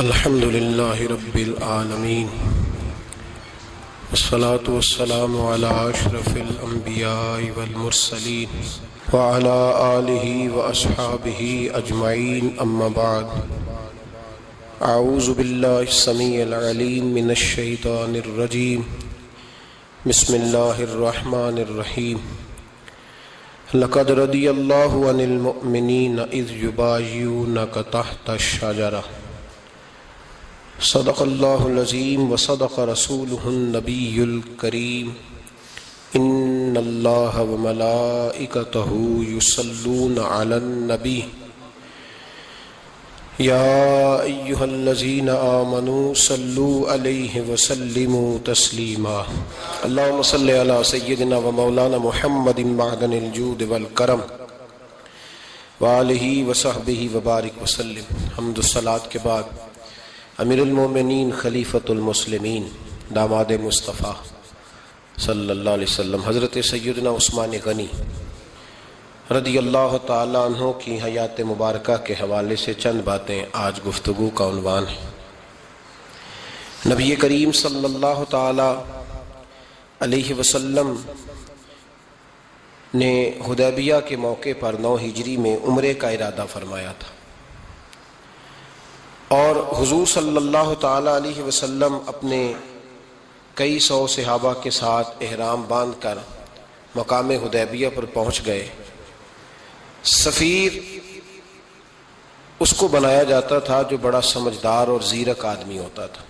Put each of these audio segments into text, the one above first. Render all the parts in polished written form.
الحمد لله رب العالمين والصلاة والسلام على أشرف الأنبياء والمرسلين وعلى آله وأصحابه أجمعين أما بعد أعوذ بالله السميع العليم من الشيطان الرجيم بسم الله الرحمن الرحيم لقد رضي الله عن المؤمنين إذ يبايعونك تحت الشجرة صدق الله العظيم وصدق رسوله النبي الكريم إن الله وملائكته يصلون على النبي يا أيها الذين آمنوا صلوا عليه وسلموا تسليما اللهم صل على سيدنا ومولانا محمد معدن الجود والكرم وآلہ وصحبہ وبارک وسلم۔ حمد الصلاۃ کے بعد امیر المومنین خلیفۃ المسلمین داماد مصطفیٰ صلی اللہ علیہ وسلم حضرت سیدنا عثمان غنی رضی اللہ تعالی عنہ کی حیات مبارکہ کے حوالے سے چند باتیں آج گفتگو کا عنوان ہے۔ نبی کریم صلی اللہ تعالی علیہ وسلم نے حدیبیہ کے موقع پر 9 ہجری میں عمرے کا ارادہ فرمایا تھا، اور حضور صلی اللہ تعالی علیہ وسلم اپنے کئی سو صحابہ کے ساتھ احرام باندھ کر مقام حدیبیہ پر پہنچ گئے۔ سفیر اس کو بنایا جاتا تھا جو بڑا سمجھدار اور زیرک آدمی ہوتا تھا۔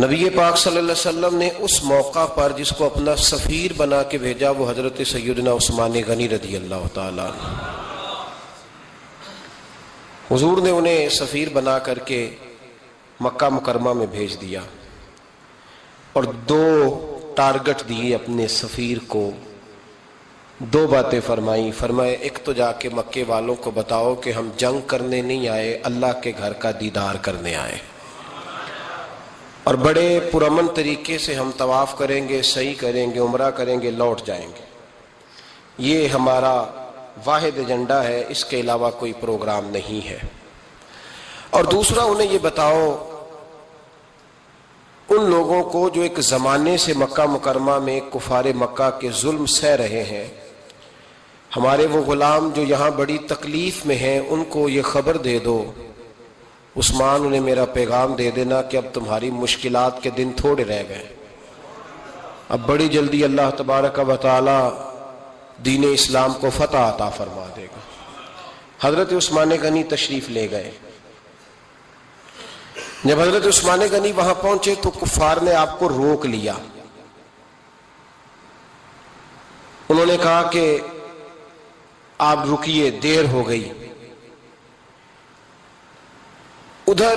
نبی پاک صلی اللہ علیہ وسلم نے اس موقع پر جس کو اپنا سفیر بنا کے بھیجا وہ حضرت سیدنا عثمان غنی رضی اللہ تعالیٰ عنہ۔ حضور نے انہیں سفیر بنا کر کے مکہ مکرمہ میں بھیج دیا، اور 2 ٹارگٹ دیے اپنے سفیر کو، 2 باتیں فرمائیں۔ فرمائے ایک تو جا کے مکے والوں کو بتاؤ کہ ہم جنگ کرنے نہیں آئے، اللہ کے گھر کا دیدار کرنے آئے، اور بڑے پرامن طریقے سے ہم طواف کریں گے، سعی کریں گے، عمرہ کریں گے، لوٹ جائیں گے۔ یہ ہمارا واحد ایجنڈا ہے، اس کے علاوہ کوئی پروگرام نہیں ہے۔ اور دوسرا انہیں یہ بتاؤ ان لوگوں کو جو ایک زمانے سے مکہ مکرمہ میں کفار مکہ کے ظلم سہ رہے ہیں، ہمارے وہ غلام جو یہاں بڑی تکلیف میں ہیں، ان کو یہ خبر دے دو، عثمان انہیں میرا پیغام دے دینا کہ اب تمہاری مشکلات کے دن تھوڑے رہ گئے، اب بڑی جلدی اللہ تبارک و تعالی دین اسلام کو فتح عطا فرما دے گا۔ حضرت عثمان غنی تشریف لے گئے۔ جب حضرت عثمان غنی وہاں پہنچے تو کفار نے آپ کو روک لیا۔ انہوں نے کہا کہ آپ رکیے، دیر ہو گئی۔ ادھر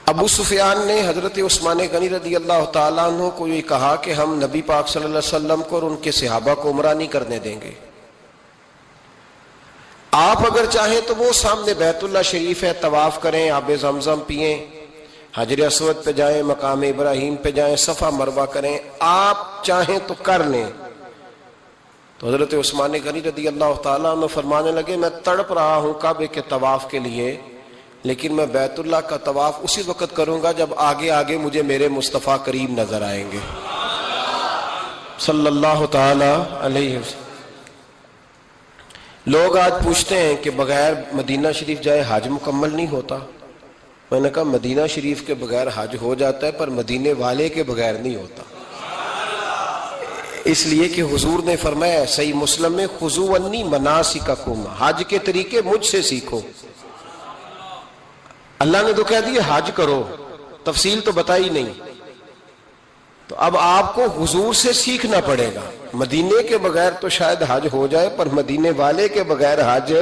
ابو سفیان نے حضرت عثمان غنی رضی اللہ تعالیٰ عنہ کو یہ کہا کہ ہم نبی پاک صلی اللہ علیہ وسلم کو اور ان کے صحابہ کو عمرہ نہیں کرنے دیں گے، آپ اگر چاہیں تو وہ سامنے بیت اللہ شریف ہے، طواف کریں، آب زمزم پئیں، حجر اسود پہ جائیں، مقام ابراہیم پہ جائیں، صفا مروہ کریں، آپ چاہیں تو کر لیں۔ تو حضرت عثمان غنی رضی اللہ تعالیٰ عنہ فرمانے لگے میں تڑپ رہا ہوں کعبے کے طواف کے لیے، لیکن میں بیت اللہ کا طواف اسی وقت کروں گا جب آگے آگے مجھے میرے مصطفیٰ کریم نظر آئیں گے صلی اللہ تعالی علیہ وسلم۔ لوگ آج پوچھتے ہیں کہ بغیر مدینہ شریف جائے حج مکمل نہیں ہوتا۔ میں نے کہا مدینہ شریف کے بغیر حج ہو جاتا ہے، پر مدینے والے کے بغیر نہیں ہوتا، اس لیے کہ حضور نے فرمایا صحیح مسلم میں خذوا عنی مناسککم، حج کے طریقے مجھ سے سیکھو۔ اللہ نے تو کہہ دیا حج کرو، تفصیل تو بتائی نہیں، تو اب آپ کو حضور سے سیکھنا پڑے گا۔ مدینے کے بغیر تو شاید حج ہو جائے، پر مدینے والے کے بغیر حج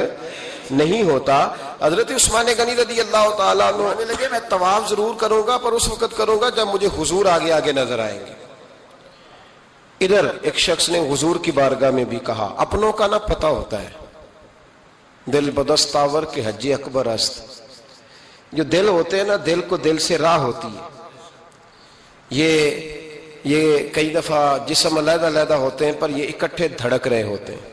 نہیں ہوتا۔ حضرت عثمان غنی رضی اللہ تعالیٰ عنہ کہنے لگے میں طواف ضرور کروں گا، پر اس وقت کروں گا جب مجھے حضور آگے آگے نظر آئیں گے۔ ادھر ایک شخص نے حضور کی بارگاہ میں بھی کہا، اپنوں کا نہ پتہ ہوتا ہے، دل بدستاور کے حج اکبر است۔ جو دل ہوتے ہیں نا، دل کو دل سے راہ ہوتی ہے۔ یہ کئی دفعہ جسم علیحدہ علیحدہ ہوتے ہیں پر یہ اکٹھے دھڑک رہے ہوتے ہیں۔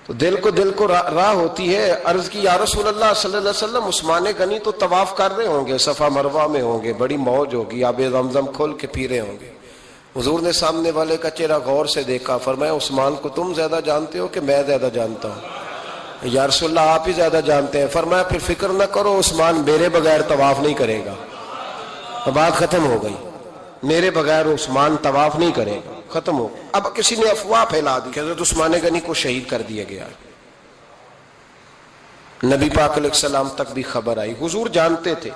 تو دل کو راہ ہوتی ہے. عرض کی یا رسول اللہ صلی اللہ علیہ وسلم عثمان غنی تو طواف کر رہے ہوں گے, صفا مروہ میں ہوں گے, بڑی موج ہوگی, آب زمزم کھول کے پی رہے ہوں گے. حضور نے سامنے والے کا چہرہ غور سے دیکھا, فرمایا عثمان کو تم زیادہ جانتے ہو کہ میں زیادہ جانتا ہوں؟ یا رسول اللہ آپ ہی زیادہ جانتے ہیں. فرمایا پھر فکر نہ کرو, عثمان میرے بغیر طواف نہیں کرے گا. بات ختم ہو گئی, میرے بغیر عثمان طواف نہیں کرے گا, ختم ہو. اب کسی نے افواہ پھیلا دی کہ حضرت عثمان غنی کو شہید کر دیا گیا. نبی پاک علیہ السلام تک بھی خبر آئی. حضور جانتے تھے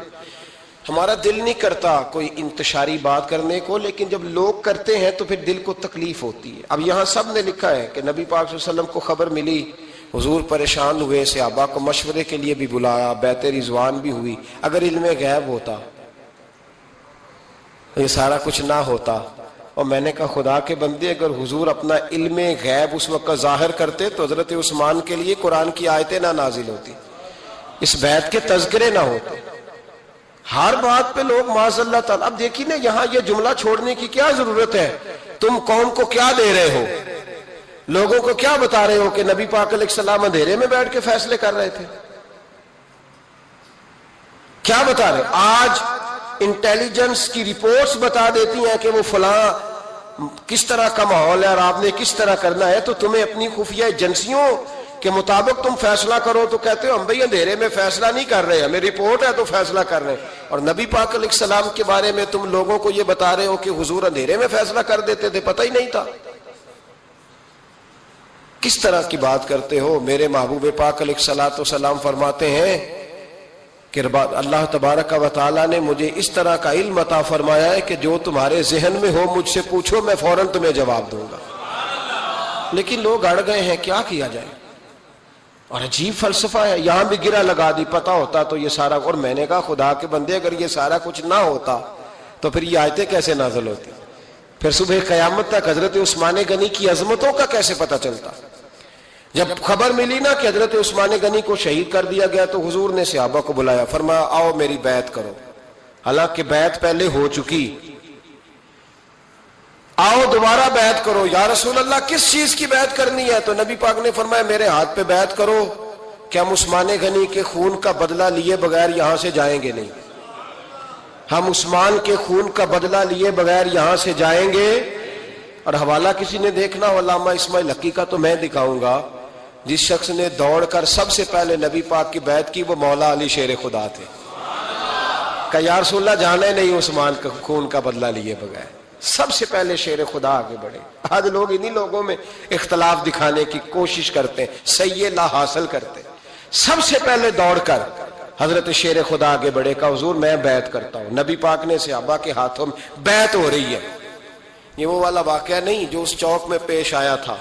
ہمارا دل نہیں کرتا کوئی انتشاری بات کرنے کو, لیکن جب لوگ کرتے ہیں تو پھر دل کو تکلیف ہوتی ہے. اب یہاں سب نے لکھا ہے کہ نبی پاک صلی اللہ علیہ وسلم کو خبر ملی, حضور پریشان ہوئے, صحابہ کو مشورے کے لیے بھی بلایا, بیعت رضوان بھی ہوئی. اگر علم غیب ہوتا یہ سارا کچھ نہ ہوتا. اور میں نے کہا خدا کے بندے, اگر حضور اپنا علم غیب اس وقت ظاہر کرتے تو حضرت عثمان کے لیے قرآن کی آیتیں نہ نازل ہوتی, اس بیعت کے تذکرے نہ ہوتے. ہر بات پہ لوگ معاذ اللہ تعالی. اب دیکھیے نا یہاں یہ جملہ چھوڑنے کی کیا ضرورت ہے؟ تم قوم کو کیا دے رہے ہو, لوگوں کو کیا بتا رہے ہو کہ نبی پاک علیہ السلام اندھیرے میں بیٹھ کے فیصلے کر رہے تھے؟ کیا بتا رہے؟ آج انٹیلیجنس کی رپورٹس بتا دیتی ہیں کہ وہ فلاں کس طرح کا ماحول ہے اور آپ نے کس طرح کرنا ہے, تو تمہیں اپنی خفیہ ایجنسیوں کے مطابق تم فیصلہ کرو تو کہتے ہو ہم بھئی اندھیرے میں فیصلہ نہیں کر رہے, ہمیں رپورٹ ہے تو فیصلہ کر رہے ہیں. اور نبی پاک علیہ السلام کے بارے میں تم لوگوں کو یہ بتا رہے ہو کہ حضور اندھیرے میں فیصلہ کر دیتے تھے, پتہ ہی نہیں تھا. کس طرح کی بات کرتے ہو؟ میرے محبوب پاک علیہ الصلوۃ والسلام فرماتے ہیں کہ اللہ تبارک و تعالیٰ نے مجھے اس طرح کا علم عطا فرمایا ہے کہ جو تمہارے ذہن میں ہو مجھ سے پوچھو, میں فوراً تمہیں جواب دوں گا. لیکن لوگ اڑ گئے ہیں, کیا کیا جائے؟ اور عجیب فلسفہ ہے, یہاں بھی گرہ لگا دی, پتہ ہوتا تو یہ سارا. اور میں نے کہا خدا کے بندے اگر یہ سارا کچھ نہ ہوتا تو پھر یہ آیتیں کیسے نازل ہوتی؟ پھر صبح قیامت تک حضرت عثمان غنی کی عظمتوں کا کیسے پتہ چلتا؟ جب خبر ملی نا کہ حضرت عثمان غنی کو شہید کر دیا گیا تو حضور نے صحابہ کو بلایا, فرمایا آؤ میری بیعت کرو. حالانکہ بیعت پہلے ہو چکی, آؤ دوبارہ بیعت کرو. یا رسول اللہ کس چیز کی بیعت کرنی ہے؟ تو نبی پاک نے فرمایا میرے ہاتھ پہ بیعت کرو کہ ہم عثمان غنی کے خون کا بدلہ لیے بغیر یہاں سے جائیں گے نہیں. ہم عثمان کے خون کا بدلہ لیے بغیر یہاں سے جائیں گے. اور حوالہ کسی نے دیکھنا ہو علامہ اسماعیل حقی کا تو میں دکھاؤں گا, جس شخص نے دوڑ کر سب سے پہلے نبی پاک کی بیعت کی وہ مولا علی شیر خدا تھے. کہ یا رسول اللہ جانا ہی نہیں عثمان کا خون کا بدلہ لیے بغیر. سب سے پہلے شیر خدا آگے بڑھے. آج لوگ انہی لوگوں میں اختلاف دکھانے کی کوشش کرتے ہیں, صحیح لا حاصل کرتے ہیں. سب سے پہلے دوڑ کر حضرت شیر خدا آگے بڑھے, کا حضور میں بیعت کرتا ہوں. نبی پاک نے صحابہ کے ہاتھوں میں بیعت ہو رہی ہے. یہ وہ والا واقعہ نہیں جو اس چوک میں پیش آیا تھا,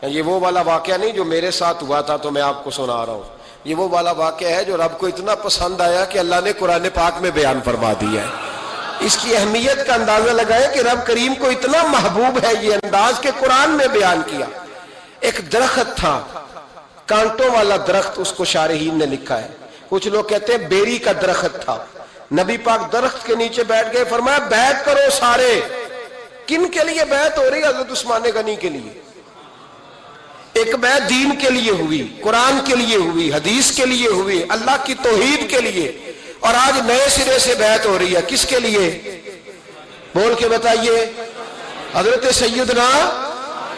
یہ وہ والا واقعہ نہیں جو میرے ساتھ ہوا تھا تو میں آپ کو سنا رہا ہوں. یہ وہ والا واقعہ ہے جو رب کو اتنا پسند آیا کہ اللہ نے قرآن پاک میں بیان فرما دیا ہے. اس کی اہمیت کا اندازہ لگائے کہ رب کریم کو اتنا محبوب ہے یہ انداز کہ قرآن میں بیان کیا. ایک درخت تھا, کانٹوں والا درخت, اس کو شارحین نے لکھا ہے. کچھ لوگ کہتے ہیں بیری کا درخت تھا. نبی پاک درخت کے نیچے بیٹھ گئے, فرمایا بیعت کرو سارے. کن کے لیے بیعت ہو رہی؟ حضرت عثمان غنی کے لیے. ایک بیعت دین کے لیے ہوئی, قرآن کے لیے ہوئی, حدیث کے لیے ہوئی, اللہ کی توحید کے لیے. اور آج نئے سرے سے بیعت ہو رہی ہے, کس کے لیے؟ بول کے بتائیے. حضرت سیدنا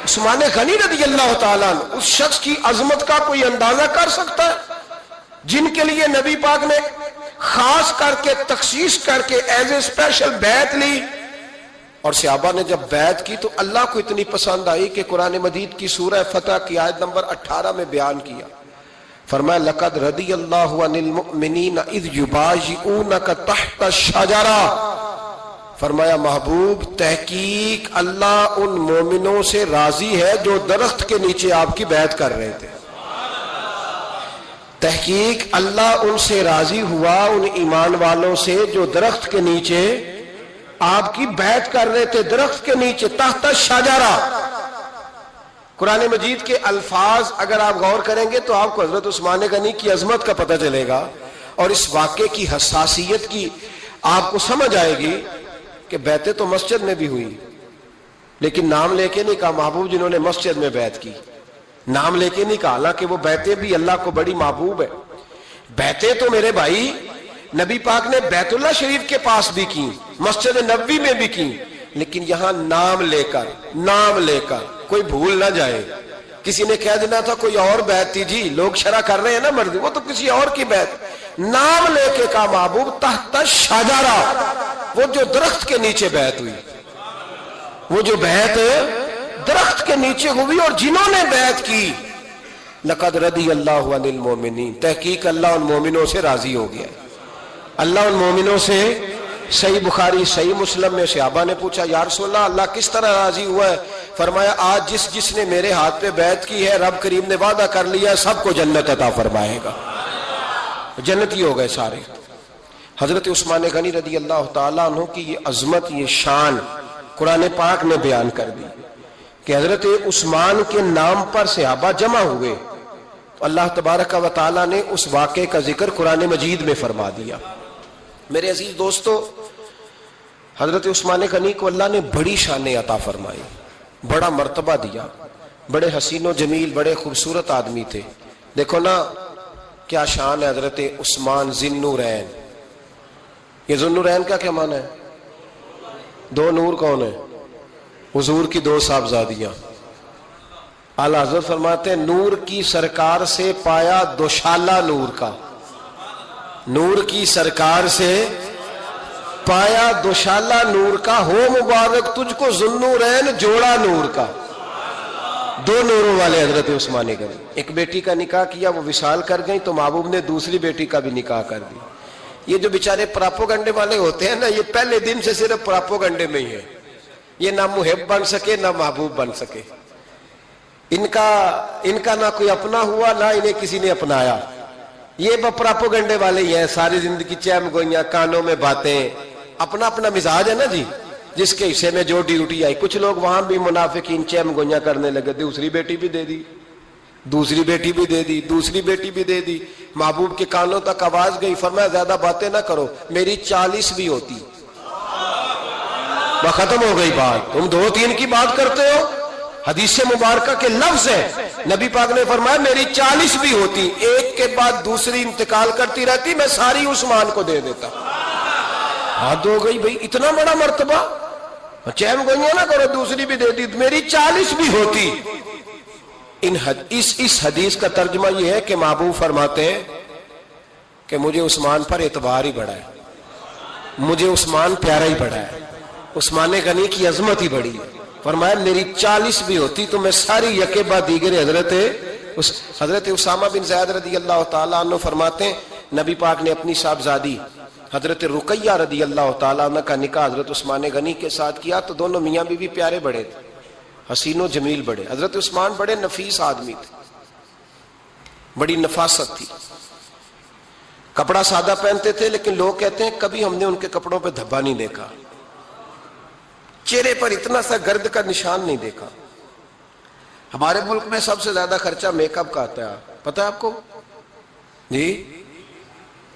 عثمان غنی رضی اللہ تعالیٰ عنہ, اس شخص کی عظمت کا کوئی اندازہ کر سکتا ہے جن کے لیے نبی پاک نے خاص کر کے تخصیص کر کے ایز اے اسپیشل بیعت لی. اور صحابہ نے جب بیعت کی تو اللہ کو اتنی پسند آئی کہ قرآن مجید کی سورہ فتح کی آیت نمبر 18 میں بیان کیا. فرمایا لقد رضی اللہ عن المؤمنین اذ یبایعونک تحت الشجرہ. فرمایا محبوب تحقیق اللہ ان مومنوں سے راضی ہے جو درخت کے نیچے آپ کی بیعت کر رہے تھے. تحقیق اللہ ان سے راضی ہوا, ان ایمان والوں سے جو درخت کے نیچے آپ کی بیعت کر رہے تھے. درخت کے نیچے, تحت الشجرہ. قرآن مجید کے الفاظ اگر آپ غور کریں گے تو آپ کو حضرت عثمان غنی کی عظمت کا پتہ چلے گا, اور اس واقعے کی حساسیت کی آپ کو سمجھ آئے گی کہ بیعتیں تو مسجد میں بھی ہوئی, لیکن نام لے کے نہیں کہا محبوب جنہوں نے مسجد میں بیعت کی. نام لے کے نہیں کہا، حالانکہ وہ بیعتیں بھی اللہ کو بڑی محبوب ہے. بیعتیں تو میرے بھائی نبی پاک نے بیت اللہ شریف کے پاس بھی کی، مسجد نبوی میں بھی کی، لیکن یہاں نام لے کر کوئی بھول نہ جائے. کسی نے کہہ دینا تھا کوئی اور بیعت تھی جی، لوگ شرح کر رہے ہیں نا مرضی، وہ تو کسی اور کی بیعت. نام لے کے کہا محبوب تحت شجرہ، وہ جو درخت کے نیچے بیعت ہوئی، وہ جو بیعت درخت کے نیچے ہوئی، اور جنہوں نے بیعت کی لقد رضی اللہ عن المومنین، تحقیق اللہ ان مومنوں سے راضی ہو گیا. اللہ ان مومنوں سے. صحیح بخاری صحیح مسلم میں صحابہ نے پوچھا یا رسول اللہ اللہ کس طرح راضی ہوا ہے؟ فرمایا آج جس نے میرے ہاتھ پہ بیعت کی ہے رب کریم نے وعدہ کر لیا ہے سب کو جنت عطا فرمائے گا. جنتی ہو گئے سارے. حضرت عثمان غنی رضی اللہ تعالیٰ عنہ کی یہ عظمت، یہ شان قرآن پاک نے بیان کر دی کہ حضرت عثمان کے نام پر صحابہ جمع ہوئے. اللہ تبارک و تعالیٰ نے اس واقعے کا ذکر قرآن مجید میں فرما دیا. میرے عزیز دوستو، حضرت عثمان غنی کو اللہ نے بڑی شان عطا فرمائی، بڑا مرتبہ دیا. بڑے حسین و جمیل، بڑے خوبصورت آدمی تھے. دیکھو نا کیا شان ہے حضرت عثمان ذی النورین. یہ ذو النورین کا کیا معنی ہے؟ دو نور کون ہے؟ حضور کی دو صاحبزادیاں. اعلیٰ حضرت فرماتے ہیں نور کی سرکار سے پایا دوشالہ نور کا، نور کی سرکار سے پایا دوشالہ نور کا، ہو مبارک تجھ کو ذو النورین جوڑا نور کا. دو نوروں والے حضرت عثمان غنی. ایک بیٹی کا نکاح کیا، وہ وصال کر گئی تو محبوب نے دوسری بیٹی کا بھی نکاح کر دی. یہ جو بیچارے پراپوگنڈے والے ہوتے ہیں نا، یہ پہلے دن سے صرف پراپوگنڈے میں ہی ہے. یہ نہ محب بن سکے نہ محبوب بن سکے. ان کا نہ کوئی اپنا ہوا نہ انہیں کسی نے اپنایا. یہ پراپوگنڈے والے ہی ہیں، ساری زندگی چیم گوئیاں، کانوں میں باتیں. اپنا اپنا مزاج ہے نا جی، جس کے حصے میں جو ڈیوٹی آئی. کچھ لوگ وہاں بھی منافقین چیم گوئیاں کرنے لگے، دوسری بیٹی بھی دے دی، دوسری بیٹی بھی دے دی، دوسری بیٹی بھی دے دی. محبوب کے کانوں تک آواز گئی، فرمایا زیادہ باتیں نہ کرو، میری 40 بھی ہوتی. وہ ختم ہو گئی بات، تم 2-3 کی بات کرتے ہو. حدیث مبارکہ کے لفظ ہے، نبی پاک نے فرمایا میری 40 بھی ہوتی، ایک کے بعد دوسری انتقال کرتی رہتی، میں ساری عثمان کو دے دیتا. حد ہو گئی بھئی، اتنا بڑا مرتبہ. چیم گوئیاں نہ کرو، دوسری بھی دے دی، میری 40 بھی ہوتی. اس حدیث کا ترجمہ یہ ہے کہ محبوب فرماتے ہیں کہ مجھے عثمان پر اعتبار ہی بڑا ہے، مجھے عثمان پیارا ہی بڑا ہے، عثمان غنی کی عظمت ہی بڑی ہے. فرمایا میری 40 بھی ہوتی تو میں ساری یکے بعد دیگر حضرت اسامہ بن زید رضی اللہ تعالیٰ عنہ فرماتے ہیں نبی پاک نے اپنی صاحبزادی حضرت رقیہ رضی اللہ تعالیٰ عنہ کا نکاح حضرت عثمان غنی کے ساتھ کیا تو دونوں میاں بیوی پیارے بڑے تھے، حسین و جمیل بڑے. حضرت عثمان بڑے نفیس آدمی تھے، بڑی نفاست تھی. کپڑا سادہ پہنتے تھے لیکن لوگ کہتے ہیں کبھی ہم نے ان کے کپڑوں پہ دھبا نہیں دیکھا، چہرے پر اتنا سا گرد کا نشان نہیں دیکھا. ہمارے ملک میں سب سے زیادہ خرچہ میک اپ کا آتا ہے، پتہ ہے آپ کو جی؟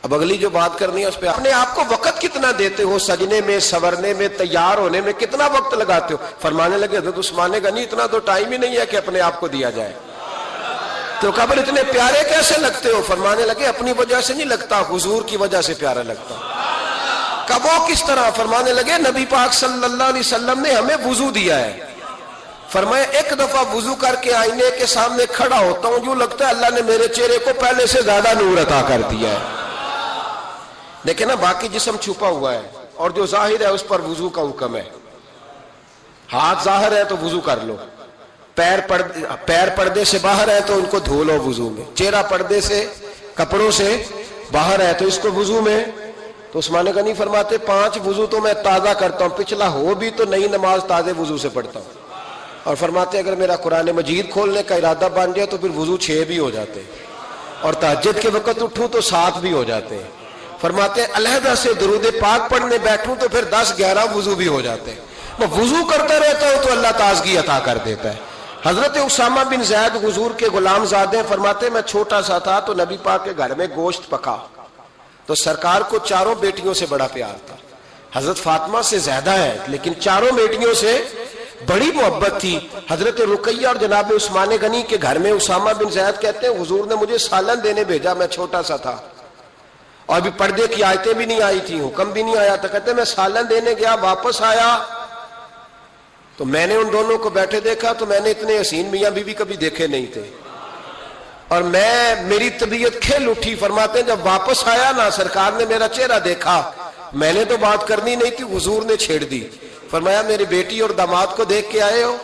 اب اگلی جو بات کرنی ہے اس پہ اپنے آپ کو وقت کتنا دیتے ہو، سجنے میں، سورنے میں، تیار ہونے میں کتنا وقت لگاتے ہو. فرمانے لگے حضرت عثمان غنی اتنا تو ٹائم ہی نہیں ہے کہ اپنے آپ کو دیا جائے. تو قبر اتنے پیارے کیسے لگتے ہو؟ فرمانے لگے اپنی وجہ سے نہیں لگتا، حضور کی وجہ سے پیارا لگتا. کب وہ کس طرح؟ فرمانے لگے نبی پاک صلی اللہ علیہ وسلم نے ہمیں وضو دیا ہے. فرمایا ایک دفعہ وضو کر کے آئینے کے سامنے کھڑا ہوتا ہوں یوں لگتا ہے اللہ نے میرے چہرے کو پہلے سے زیادہ نور عطا کر دیا ہے. دیکھیں نا باقی جسم چھپا ہوا ہے اور جو ظاہر ہے اس پر وضو کا حکم ہے. ہاتھ ظاہر ہے تو وضو کر لو، پیر پردے سے باہر ہے تو ان کو دھو لو وضو میں، چہرہ پردے سے کپڑوں سے باہر ہے تو اس کو وضو میں. تو عثمان غنی فرماتے 5 وضو تو میں تازہ کرتا ہوں، پچھلا ہو بھی تو نئی نماز تازے وضو سے پڑھتا ہوں. اور فرماتے اگر میرا قرآن مجید کھولنے کا ارادہ بن جائے تو پھر وضو 6 بھی ہو جاتے اور تہجد کے وقت اٹھوں تو 7 بھی ہو جاتے ہیں. فرماتے علیحدہ سے درود پاک پڑھنے بیٹھوں تو پھر 10-11 وضو بھی ہو جاتے ہیں. میں وضو کرتا رہتا ہوں تو اللہ تازگی عطا کر دیتا ہے. حضرت اسامہ بن زید حضور کے غلام زادے ہیں، فرماتے میں چھوٹا سا تھا تو نبی پاک کے گھر میں گوشت پکا تو سرکار کو 4 بیٹیوں سے بڑا پیار تھا. حضرت فاطمہ سے زیادہ ہے لیکن 4 بیٹیوں سے بڑی محبت تھی. حضرت رقیہ اور جناب عثمان غنی کے گھر میں اسامہ بن زید کہتے ہیں حضور نے مجھے سالن دینے بھیجا, میں چھوٹا سا تھا اور ابھی پردے کی آیتیں بھی نہیں آئی تھی, حکم بھی نہیں آیا تھا. کہتے ہیں میں سالن دینے گیا, واپس آیا تو میں نے ان دونوں کو بیٹھے دیکھا تو میں نے اتنے حسین میاں بیوی کبھی دیکھے نہیں تھے, اور میری طبیعت کھل اٹھی. فرماتے ہیں جب واپس آیا نا, سرکار نے میرا چہرہ دیکھا, میں نے تو بات کرنی نہیں تھی, حضور نے چھیڑ دی. فرمایا میری بیٹی اور داماد کو دیکھ کے آئے ہو؟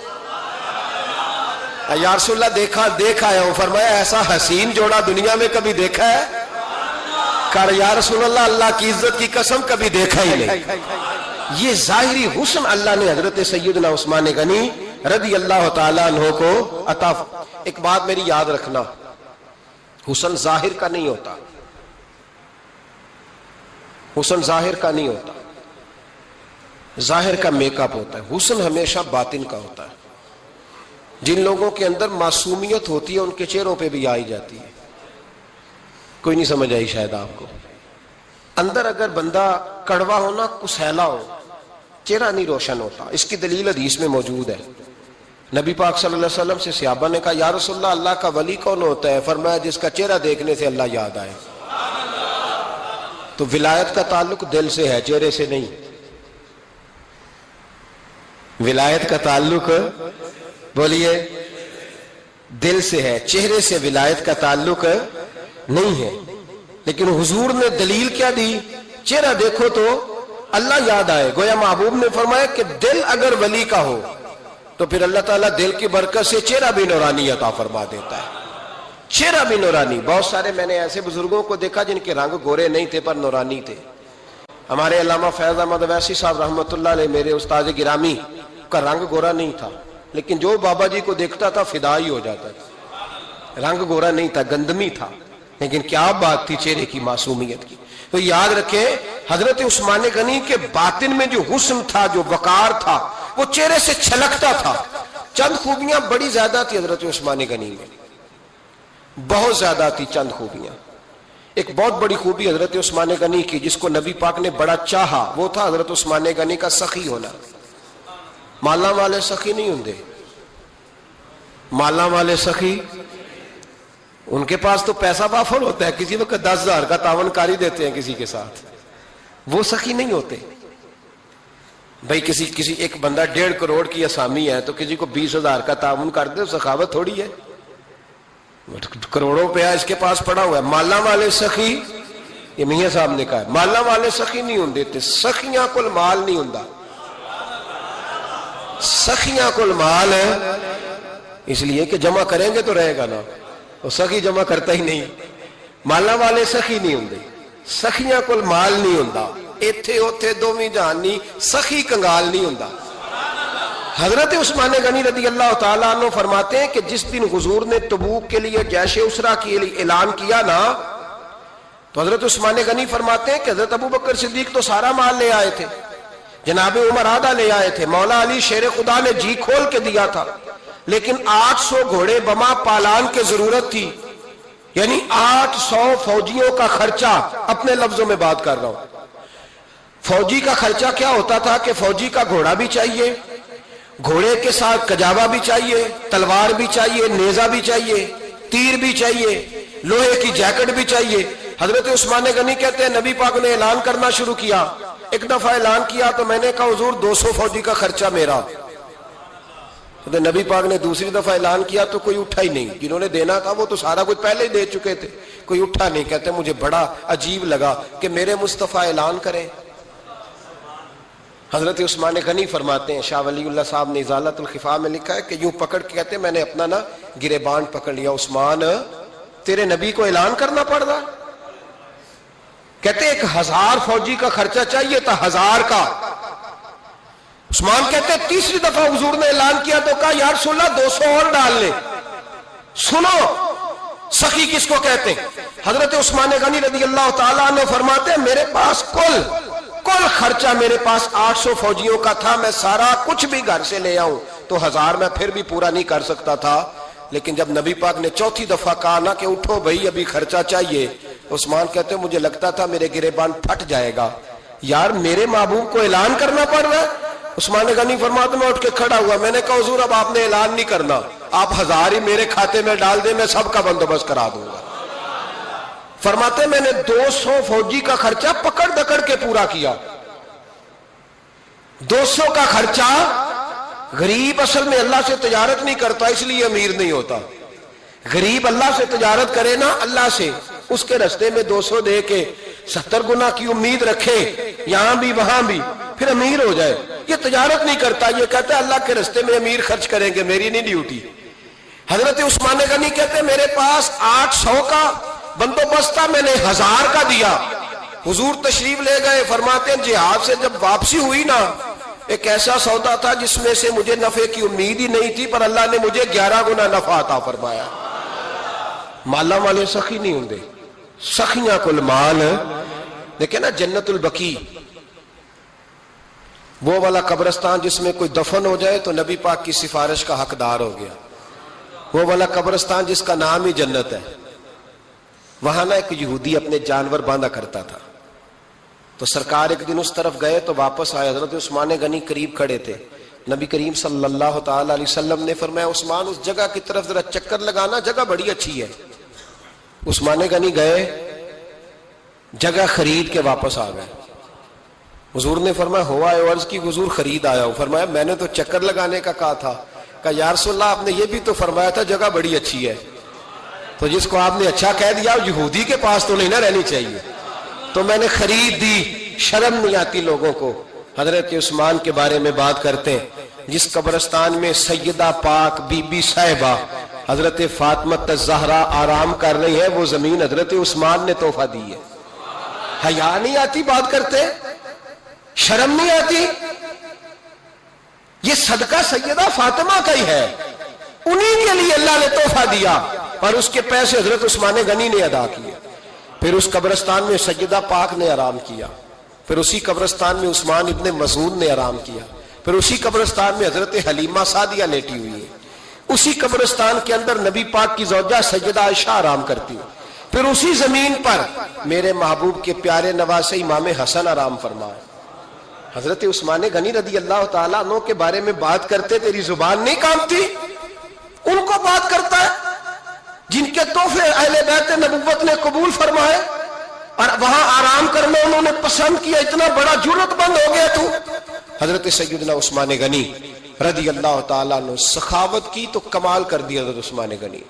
یا رسول اللہ دیکھ آیا ہوں. فرمایا ایسا حسین جوڑا دنیا میں کبھی دیکھا ہے؟ کہا یا رسول اللہ اللہ کی عزت کی قسم کبھی دیکھا ہی نہیں. یہ ظاہری حسن اللہ نے حضرت سیدنا عثمان غنی رضی اللہ تعالیٰ عنہ کو عطا. ایک بات میری یاد رکھنا, حسن ظاہر کا نہیں ہوتا, حسن ظاہر کا نہیں ہوتا, ظاہر کا میک اپ ہوتا ہے. حسن ہمیشہ باطن کا ہوتا ہے. جن لوگوں کے اندر معصومیت ہوتی ہے ان کے چہروں پہ بھی آئی جاتی ہے. کوئی نہیں سمجھ آئی شاید آپ کو. اندر اگر بندہ کڑوا ہونا, کسیلا ہو, چہرہ نہیں روشن ہوتا. اس کی دلیل حدیث میں موجود ہے. نبی پاک صلی اللہ علیہ وسلم سے صحابہ نے کہا یا رسول اللہ اللہ کا ولی کون ہوتا ہے؟ فرمایا جس کا چہرہ دیکھنے سے اللہ یاد آئے. تو ولایت کا تعلق دل سے ہے, چہرے سے نہیں. ولایت کا تعلق بولیے دل سے ہے, چہرے سے ولایت کا تعلق نہیں ہے. لیکن حضور نے دلیل کیا دی؟ چہرہ دیکھو تو اللہ یاد آئے. گویا محبوب نے فرمایا کہ دل اگر ولی کا ہو تو پھر اللہ تعالیٰ دل کی برکت سے چہرہ بھی نورانی عطا فرما دیتا ہے. چہرہ بھی نورانی. بہت سارے میں نے ایسے بزرگوں کو دیکھا جن کے رنگ گورے نہیں تھے پر نورانی تھے. ہمارے علامہ فیض احمد اویسی صاحب رحمۃ اللہ علیہ, میرے استاد گرامی, کا رنگ گورا نہیں تھا, لیکن جو بابا جی کو دیکھتا تھا فدا ہی ہو جاتا تھا. رنگ گورا نہیں تھا, گندمی تھا, لیکن کیا بات تھی چہرے کی معصومیت کی. تو یاد رکھیں حضرت عثمان غنی کے باطن میں جو حسن تھا, جو وقار تھا, وہ چہرے سے چھلکتا تھا. چند خوبیاں بڑی زیادہ تھی حضرت عثمان غنی میں, بہت زیادہ تھی چند خوبیاں. ایک بہت بڑی خوبی حضرت عثمان غنی کی جس کو نبی پاک نے بڑا چاہا, وہ تھا حضرت عثمان غنی کا سخی ہونا. مالا والے سخی نہیں ہوندے, مالا والے سخی ان کے پاس تو پیسہ وافر ہوتا ہے, کسی وقت 10,000 کا تعاون کاری دیتے ہیں کسی کے ساتھ. وہ سخی نہیں ہوتے بھائی. کسی ایک بندہ 1.5 کروڑ کی اسامی ہے تو کسی کو 20,000 کا تعاون کر دے, سخاوت تھوڑی ہے. کروڑوں روپیہ اس کے پاس پڑا ہوا ہے. مالا والے سخی, یہ میاں صاحب نے کہا, مالا والے سخی نہیں ہوندے. سخیاں کل مال نہیں ہوندا, سخیاں کل مال ہے, اس لیے کہ جمع کریں گے تو رہے گا نا. وہ سخی جمع کرتا ہی نہیں. مالا والے سخی نہیں ہوندے, سخیاں کل مال نہیں ہوندا. ایتھے اوتھے دوویں جہان نہیں, سخی کنگال نہیں ہوندا. حضرت عثمان غنی رضی اللہ تعالیٰ عنہ فرماتے ہیں کہ جس دن حضور نے تبوک کے لیے جیش اسرا کی اعلان کیا نا, تو حضرت عثمان غنی فرماتے ہیں کہ حضرت ابو بکر صدیق تو سارا مال لے آئے تھے, جناب عمر آدھا لے آئے تھے, مولا علی شیر خدا نے جی کھول کے دیا تھا, لیکن 800 گھوڑے بما پالان کی ضرورت تھی. یعنی 800 فوجیوں کا خرچہ, اپنے لفظوں میں بات کر رہا ہوں. فوجی کا خرچہ کیا ہوتا تھا کہ فوجی کا گھوڑا بھی چاہیے, گھوڑے کے ساتھ کجاوا بھی چاہیے, تلوار بھی چاہیے, نیزہ بھی چاہیے, تیر بھی چاہیے, لوہے کی جیکٹ بھی چاہیے. حضرت عثمان غنی کہتے ہیں نبی پاک نے اعلان کرنا شروع کیا. ایک دفعہ اعلان کیا تو میں نے کہا حضور 200 فوجی کا خرچہ میرا. تو نبی پاک نے دوسری دفعہ اعلان کیا تو کوئی اٹھا ہی نہیں. جنہوں نے دینا تھا وہ تو سارا کچھ پہلے ہی دے چکے تھے, کوئی اٹھا نہیں. کہتے مجھے بڑا عجیب لگا کہ میرے مصطفیٰ اعلان کریں. حضرت عثمان غنی فرماتے ہیں, شاہ ولی اللہ صاحب نے ازالت الخفا میں لکھا ہے کہ یوں پکڑ کے کہتے ہیں میں نے اپنا نا گریبان پکڑ لیا, عثمان تیرے نبی کو اعلان کرنا پڑ رہا. کہتے 1000 فوجی کا خرچہ چاہیے تھا, 1000 کا. عثمان کہتے تیسری دفعہ حضور نے اعلان کیا تو کہا یا رسول اللہ 200 اور ڈال لے. سنو سخی کس کو کہتے ہیں. حضرت عثمان غنی رضی اللہ تعالیٰ عنہ فرماتے ہیں میرے پاس کل خرچہ میرے پاس 800 فوجیوں کا تھا, میں سارا کچھ بھی گھر سے لے آؤں تو 1000 میں پھر بھی پورا نہیں کر سکتا تھا. لیکن جب نبی پاک نے چوتھی دفعہ کہا نا کہ اٹھو بھائی ابھی خرچہ چاہیے, عثمان کہتے ہیں مجھے لگتا تھا میرے گریبان پھٹ جائے گا. یار میرے محبوب کو اعلان کرنا پڑ رہا ہے, عثمان غنی فرماتے میں اٹھ کے کھڑا ہوا، میں نے کہا حضور اب آپ نے اعلان نہیں کرنا، آپ 1000 ہی میرے کھاتے میں ڈال دیں، میں سب کا بندوبست کرا دوں گا۔ فرماتے میں نے 200 فوجی کا خرچہ پکڑ دکڑ کے پورا کیا۔ 200 کا خرچہ، غریب اصل میں اللہ سے تجارت نہیں کرتا اس لیے امیر نہیں ہوتا، غریب اللہ سے تجارت کرے نا، اللہ سے اس کے رستے میں 200 دے کے 70 گنا کی امید رکھے یہاں بھی وہاں بھی، پھر امیر ہو جائے۔ یہ تجارت نہیں کرتا، یہ کہتا ہے اللہ کے رستے میں امیر خرچ کریں گے، میری نہیں ڈیوٹی۔ حضرت عثمان غنی کہتے ہیں میرے پاس 800 کا بندوبست تھا، میں نے 1000 کا دیا۔ حضور تشریف لے گئے، فرماتے ہیں جہاد سے جب واپسی ہوئی نا، ایک ایسا سودا تھا جس میں سے مجھے نفع کی امید ہی نہیں تھی، پر اللہ نے مجھے 11 گنا نفع عطا فرمایا۔ مالا والے سخی نہیں ہوں، سخیاں کل مال۔ دیکھیں نا جنت البقیع، وہ والا قبرستان جس میں کوئی دفن ہو جائے تو نبی پاک کی سفارش کا حقدار ہو گیا، وہ والا قبرستان جس کا نام ہی جنت ہے۔ وہاں نا ایک یہودی اپنے جانور باندھا کرتا تھا، تو سرکار ایک دن اس طرف گئے تو واپس آئے، حضرت عثمان غنی قریب کھڑے تھے، نبی کریم صلی اللہ تعالی علیہ وسلم نے فرمایا عثمان اس جگہ کی طرف ذرا چکر لگانا، جگہ بڑی اچھی ہے۔ عثمان غنی گئے، جگہ خرید کے واپس آ گئے۔ حضور نے فرمایا ہوا ہے؟ عرض کی حضور خرید آیا ہوں۔ فرمایا میں نے تو چکر لگانے کا کہا تھا۔ کہا یا رسول اللہ آپ نے یہ بھی تو فرمایا تھا جگہ بڑی اچھی ہے، تو جس کو آپ نے اچھا کہہ دیا یہودی کے پاس تو نہیں نہ رہنی چاہیے، تو میں نے خرید دی۔ شرم نہیں آتی لوگوں کو۔ حضرت عثمان کے بارے میں بات کرتے ہیں، جس قبرستان میں سیدہ پاک بی بی صاحبہ حضرت فاطمہ الزہرا آرام کر رہی ہے، وہ زمین حضرت عثمان نے تحفہ دی ہے۔ حیا نہیں آتی بات کرتے؟ شرم نہیں آتی؟ یہ صدقہ سیدہ فاطمہ کا ہی ہے، انہی کے لیے اللہ نے تحفہ دیا، اور اس کے پیسے حضرت عثمان غنی نے ادا کیے۔ پھر اس قبرستان میں سیدہ پاک نے آرام کیا، پھر اسی قبرستان میں عثمان ابن مسعود نے آرام کیا، پھر اسی قبرستان میں حضرت حلیمہ سعدیہ لیٹی ہوئی ہے، اسی قبرستان کے اندر نبی پاک کی زوجہ سیدہ عائشہ آرام کرتی ہے، پھر اسی زمین پر میرے محبوب کے پیارے نواسے امام حسن آرام فرمائے۔ حضرت عثمان غنی رضی اللہ تعالیٰ عنہ کے بارے میں بات کرتے تیری زبان نہیں کانپتی؟ ان کو بات کرتا ہے جن کے تحفے اہل بیت نبوت نے قبول فرمائے اور وہاں آرام کرنا انہوں نے پسند کیا، اتنا بڑا جرت بند ہو گیا تو۔ حضرت سیدنا عثمان غنی رضی اللہ تعالیٰ عنہ سخاوت کی تو کمال کر دیا حضرت عثمان غنی،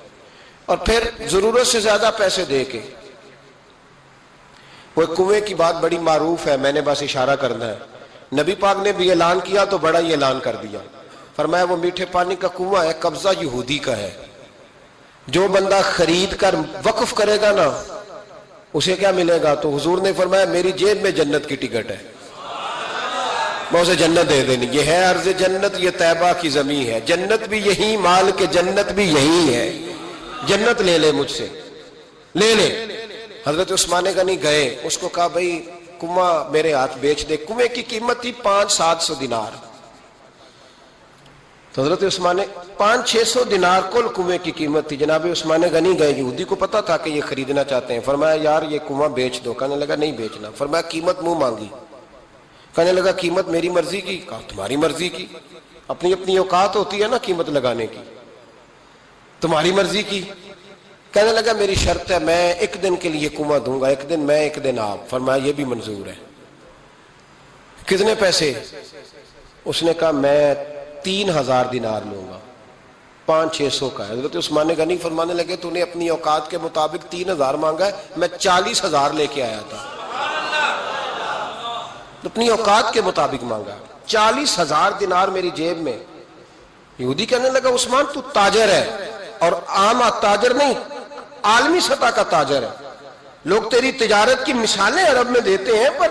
اور پھر ضرورت سے زیادہ پیسے دے کے وہ کنویں کی بات بڑی معروف ہے، میں نے بس اشارہ کرنا ہے، نبی پاک نے بھی اعلان کیا تو بڑا ہی اعلان کر دیا، فرمایا وہ میٹھے پانی کا کنواں ہے، قبضہ یہودی کا ہے، جو بندہ خرید کر وقف کرے گا نا اسے کیا ملے گا؟ تو حضور نے فرمایا میری جیب میں جنت کی ٹکٹ ہے، میں اسے جنت دے دینی۔ یہ ہے عرض جنت، یہ طیبہ کی زمین ہے، جنت بھی یہی، مال کے جنت بھی یہی ہے، جنت لے لے مجھ سے، لے لے۔ حضرت عثمان غنی گئے، اس کو کہا بھائی کنواں میرے ہاتھ بیچ دے۔ کنویں کی قیمت تھی 500-700 دینار، تو حضرت عثمان 500-600 دینار کل کنویں کی قیمت تھی۔ جناب عثمان غنی گئے، یہودی کو پتا تھا کہ یہ خریدنا چاہتے ہیں، فرمایا یار یہ کنواں بیچ دو۔ کہنے لگا نہیں بیچنا۔ فرمایا قیمت منہ مانگی، کہنے لگا قیمت میری مرضی کی۔ کہا تمہاری مرضی کی، اپنی اپنی اوقات ہوتی ہے نا قیمت لگانے کی، تمہاری مرضی کی۔ کہنے لگا میری شرط ہے میں ایک دن کے لیے کنواں دوں گا، ایک دن میں ایک دن آپ۔ فرمایا یہ بھی منظور ہے۔ کتنے پیسے؟ اس نے کہا میں 3000 دینار لوں گا، 500-600 کا ہے۔ حضرت عثمان غنی فرمانے لگے تو نے اپنی اوقات کے مطابق 3000 مانگا ہے، میں 40,000 لے کے آیا تھا، اپنی اوقات کے مطابق مانگا، 40,000 دینار میری جیب میں۔ یہودی کہنے لگا عثمان تو تاجر ہے، اور عام تاجر نہیں، عالمی سطح کا تاجر ہے، لوگ تیری تجارت کی مثالیں عرب میں دیتے ہیں، پر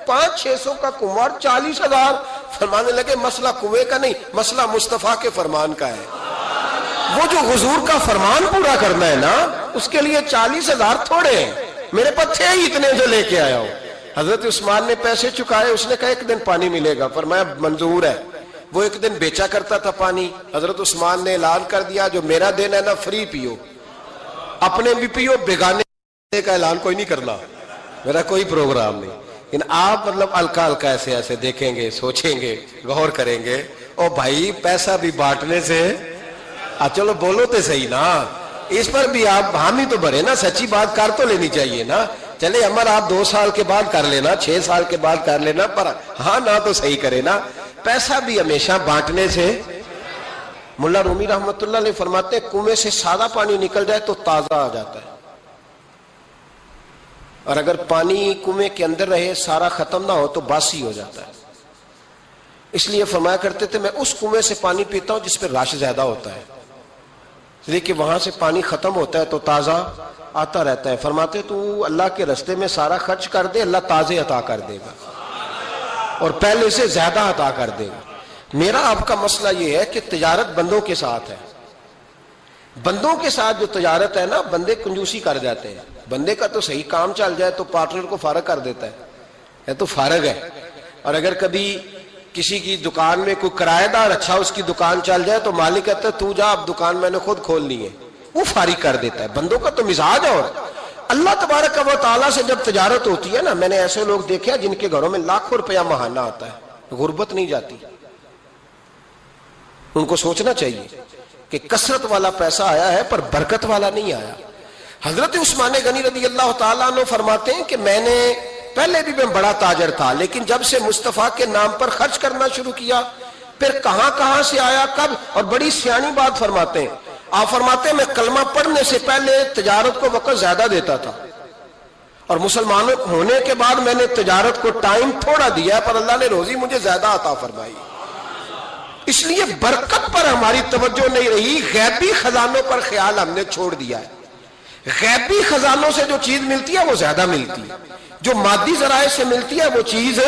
500-600 کا کنواں 40,000۔ فرمانے لگے مسئلہ کنویں کا نہیں، مسئلہ مصطفیٰ کے فرمان کا ہے، وہ جو حضور کا فرمان پورا کرنا ہے نا، اس کے لیے 40,000 تھوڑے ہیں، میرے پاس تھے ہی اتنے جو لے کے آیا ہوں۔ حضرت عثمان نے پیسے چکائے، اس نے کہا ایک دن پانی ملے گا۔ فرمایا منظور ہے۔ وہ ایک دن بیچا کرتا تھا پانی، حضرت عثمان نے اعلان کر دیا جو میرا دن ہے نا فری پیو، اپنے بھی پیو، بیگانے کا اعلان کوئی نہیں کرنا، میرا کوئی پروگرام نہیں۔ لیکن آپ مطلب ہلکا ہلکا ایسے ایسے دیکھیں گے، سوچیں گے، غور کریں گے، او بھائی پیسہ بھی بانٹنے سے چلو بولو تو صحیح نا، اس پر بھی آپ حامی تو بھرے نا، سچی بات کر تو لینی چاہیے نا۔ چلے عمر آپ 2 سال کے بعد کر لینا، 6 سال کے بعد کر لینا، پر ہاں نہ تو صحیح کرے نا، پیسہ بھی ہمیشہ بانٹنے سے۔ ملا رومی رحمت اللہ علیہ فرماتے ہیں کنویں سے سادہ پانی نکل جائے تو تازہ آ جاتا ہے، اور اگر پانی کنویں کے اندر رہے سارا ختم نہ ہو تو باسی ہو جاتا ہے۔ اس لیے فرمایا کرتے تھے میں اس کنویں سے پانی پیتا ہوں جس پہ رش زیادہ ہوتا ہے، لیکن وہاں سے پانی ختم ہوتا ہے تو تازہ آتا رہتا ہے۔ فرماتے تو اللہ کے رستے میں سارا خرچ کر دے، اللہ تازے عطا کر دے گا اور پہلے سے زیادہ عطا کر دے گا۔ میرا آپ کا مسئلہ یہ ہے کہ تجارت بندوں کے ساتھ ہے، بندوں کے ساتھ جو تجارت ہے نا، بندے کنجوسی کر جاتے ہیں، بندے کا تو صحیح کام چل جائے تو پارٹنر کو فارغ کر دیتا ہے تو فارغ ہے، اور اگر کبھی کسی کی دکان میں کوئی کرایہ دار اچھا اس کی دکان چل جائے تو مالک کہتا ہے تو جا، اب دکان میں نے خود کھولنی ہے، وہ فارغ کر دیتا ہے۔ بندوں کا تو مزاج ہے۔ اور اللہ تبارک و تعالیٰ سے جب تجارت ہوتی ہے نا، میں نے ایسے لوگ دیکھے جن کے گھروں میں لاکھوں روپیہ ماہانہ آتا ہے، غربت نہیں جاتی۔ ان کو سوچنا چاہیے کہ کثرت والا پیسہ آیا ہے پر برکت والا نہیں آیا۔ حضرت عثمان غنی رضی اللہ تعالیٰ عنہ فرماتے ہیں کہ میں نے پہلے بھی میں بڑا تاجر تھا، لیکن جب سے مصطفیٰ کے نام پر خرچ کرنا شروع کیا، پھر کہاں سے آیا کب، اور بڑی سیانی بات فرماتے ہیں۔ آپ فرماتے ہیں میں کلمہ پڑھنے سے پہلے تجارت کو وقت زیادہ دیتا تھا، اور مسلمان ہونے کے بعد میں نے تجارت کو ٹائم تھوڑا دیا، پر اللہ نے روزی مجھے زیادہ عطا فرمائی۔ اس لیے برکت پر ہماری توجہ نہیں رہی، غیبی خزانوں پر خیال ہم نے چھوڑ دیا ہے۔ غیبی خزانوں سے جو چیز ملتی ہے وہ زیادہ ملتی ہے، جو مادی ذرائع سے ملتی ہے وہ چیز